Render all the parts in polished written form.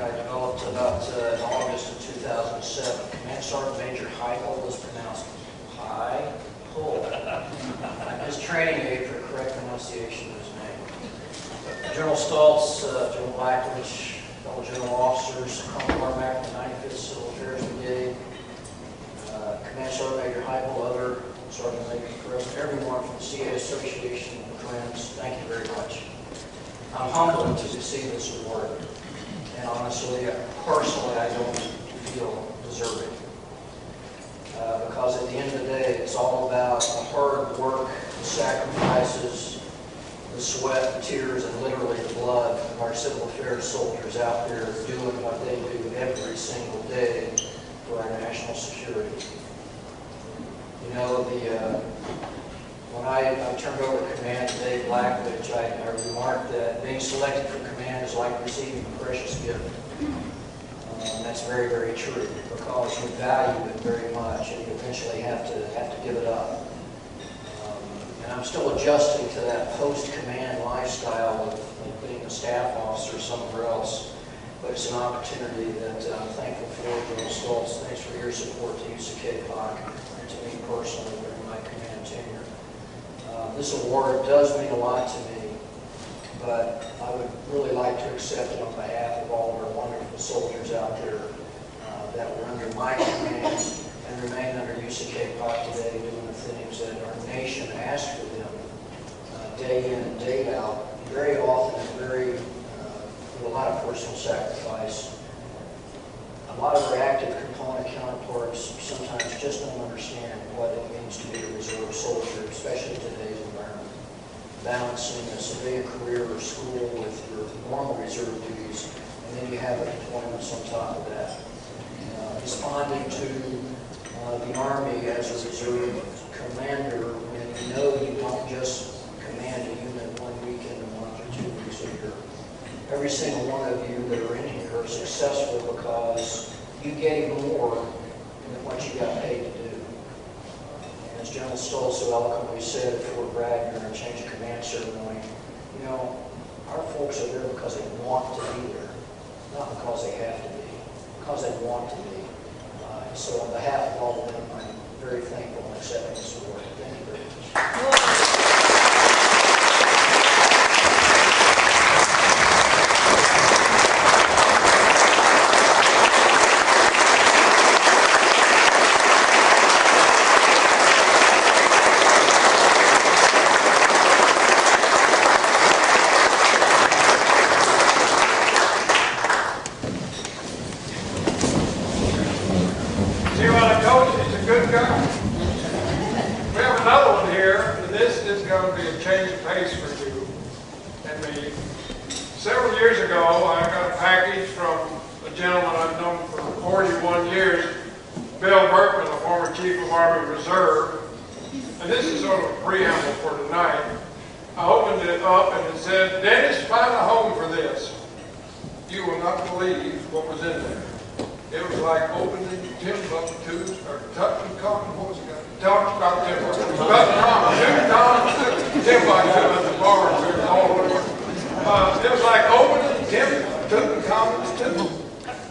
I developed about in August of 2007. Command Sergeant Major Heigl was pronounced High-Pull. I'm his training aide for correct pronunciation of his name. General Stoltz, General Blackledge, fellow general officers, Colonel Carmack, the 95th Civil Affairs Brigade, Command Sergeant Major Heigl, other Sergeant Major President, everyone from the CA Association, friends, thank you very much. I'm humbled to receive this award, and honestly, personally, I don't feel deserving. Because at the end of the day, it's all about the hard work, the sacrifices, the sweat, the tears, and literally the blood of our civil affairs soldiers out there doing what they do every single day for our national security. You know, when I turned over command to Dave Blackledge, I remarked that being selected for command is like receiving a precious gift. And that's very, very true, because you value it very much, and you eventually have to give it up. And I'm still adjusting to that post-command lifestyle of being a staff officer somewhere else. But it's an opportunity that I'm thankful for. General Stoltz, thanks for your support to UCK POC and to me personally during my command tenure. This award does mean a lot to me, but I would really like to accept it on behalf of all of our wonderful soldiers out there that were under my command and remain under UCK POC today, doing the things that our nation asks for them day in and day out, very often and with a lot of personal sacrifice. A lot of our active component counterparts sometimes just don't understand what it means to be a reserve soldier, especially in today's environment. Balancing a civilian career or school with your normal reserve duties, and then you have deployments on top of that. Responding to the Army as a reserve commander when you know you don't just command a unit 1 weekend, a month, or 2 weeks a year. Every single one of you that are in here are successful because you gave more than what you got paid to do. And as General Stoltz so eloquently said at Fort Bragg during our change of command ceremony, you know, our folks are there because they want to be there, not because they have to be, because they want to be. So on behalf of all of them, I'm very thankful in accepting this award. Thank you very much.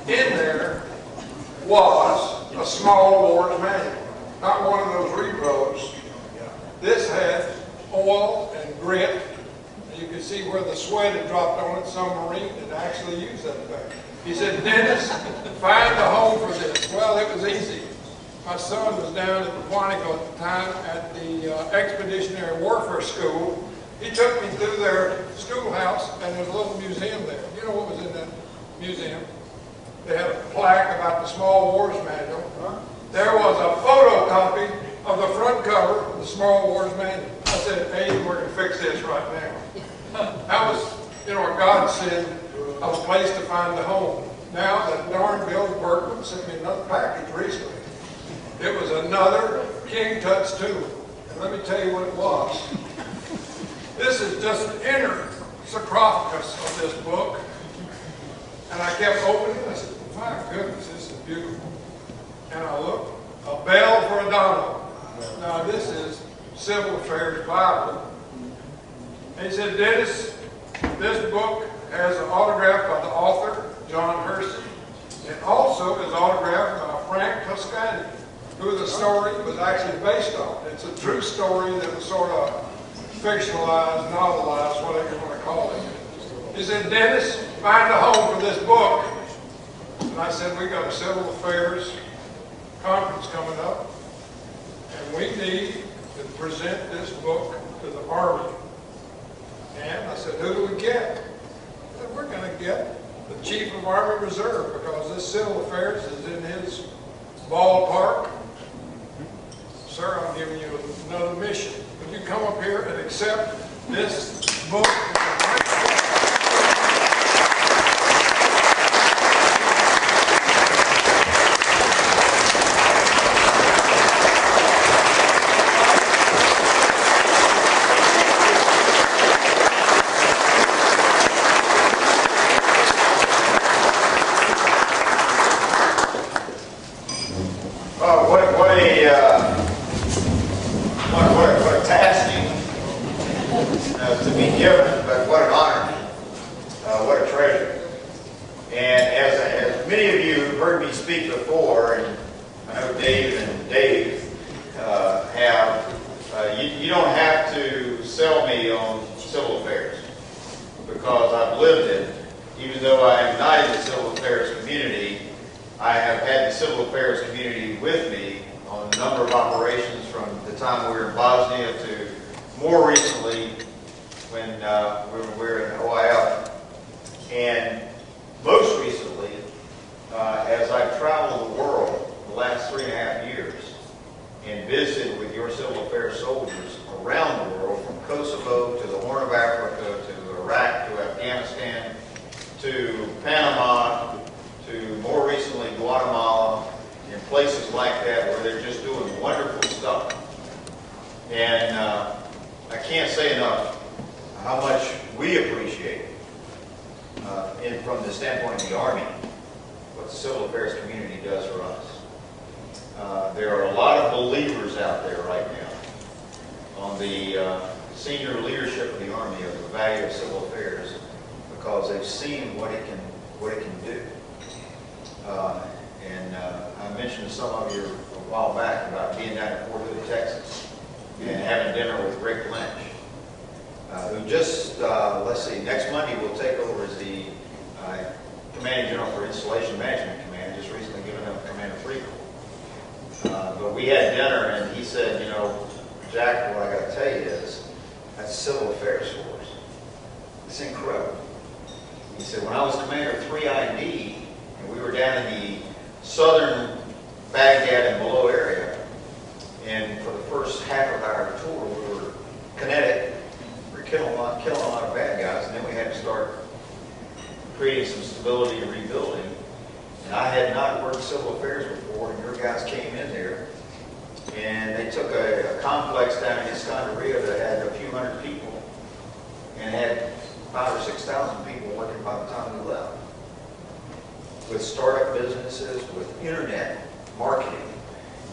In there was a small war's manual, not one of those repros. This had oil and grit, and you could see where the sweat had dropped on it. Some Marine had actually used that thing. He said, "Dennis, find a home for this." Well, it was easy. My son was down at the Quantico at the time at the Expeditionary Warfare School. He took me through their schoolhouse, and there's a little museum there. You know what was in that museum? They had a plaque about the Small Wars Manual. There was a photocopy of the front cover of the Small Wars Manual. I said, "Hey, we're going to fix this right now." That was, you know, a godsend of a place to find a home. Now, that darn Bill Berkman sent me another package recently. It was another King Tut's tool. And let me tell you what it was. This is just an inner sarcophagus of this book. And I kept opening it. I said, "My goodness, this is beautiful." And I looked, a bell for a Donald. Now, this is Civil Affairs Bible. And he said, "Dennis, this book has an autograph by the author, John Hurst also is autographed by Frank Toscani, who the story was actually based on. It's a true story that was sort of fictionalized, novelized, whatever you want to call it. He said, "Dennis, find a home for this book." And I said, "We got a civil affairs conference coming up, and we need to present this book to the Army." And I said, "Who do we get?" I said, "We're going to get the Chief of Army Reserve, because this civil affairs is in his ballpark." "Sir, I'm giving you another mission. Would you come up here and accept this book?" What a tasking to be given, but what an honor, what a treasure. And as many of you have heard me speak before, and I know Dave and Dave have, you don't have to sell me on civil affairs, because I've lived it. Even though I am not in the civil affairs community, I have had the civil affairs community with me on a number of operations, from the time we were in Bosnia to more recently when we were in OIF. And most recently, as I've traveled the world the last 3.5 years and visited with your civil affairs soldiers around the world, from Kosovo to the Horn of Africa to Iraq to Afghanistan to Panama to more recently Guatemala, and places like that where they're just doing wonderful stuff. And I can't say enough how much we appreciate, from the standpoint of the Army, what the civil affairs community does for us. There are a lot of believers out there right now on the senior leadership of the Army of the value of civil affairs, because they've seen what it can do. I mentioned to some of you a while back about being down in Fort Hood, Texas, and having dinner with Rick Lynch, who just, let's see, next Monday will take over as the Commanding General for Installation Management Command, just recently given up Command of Fleet Corps. But we had dinner, and he said, "You know, Jack, what I got to tell you is, that's civil affairs force. It's incredible." He said, "When I was commander of 3ID, and we were down in the southern Baghdad and below area, and for the first half of our tour, we were kinetic. We were killing a lot of bad guys, and then we had to start creating some stability and rebuilding. And I had not worked civil affairs before, and your guys came in there, and they took a complex down in Iskandariya that had a few hundred people, and had 5,000 or 6,000 people working by the time we left, with startup businesses, with internet marketing,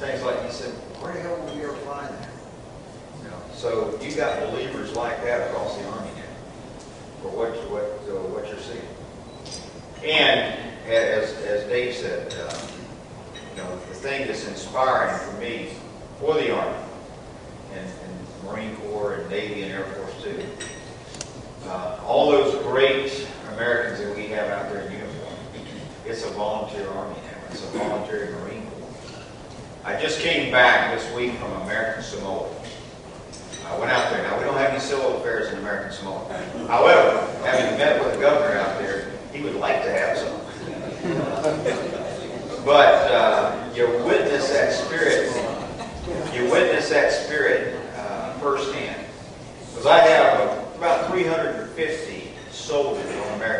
things like that." He said, "Where the hell would we ever find that?" You know, so you got believers like that across the Army now for what you're seeing. And as Dave said, you know, the thing that's inspiring for me, for the Army and Marine Corps and Navy and Air Force too, all those great Americans that we have out there in uniform, it's a volunteer Army now. It's a voluntary Marine Corps. I just came back this week from American Samoa. I went out there. Now, we don't have any civil affairs in American Samoa. However, having met with the governor out there, he would like to have some. But you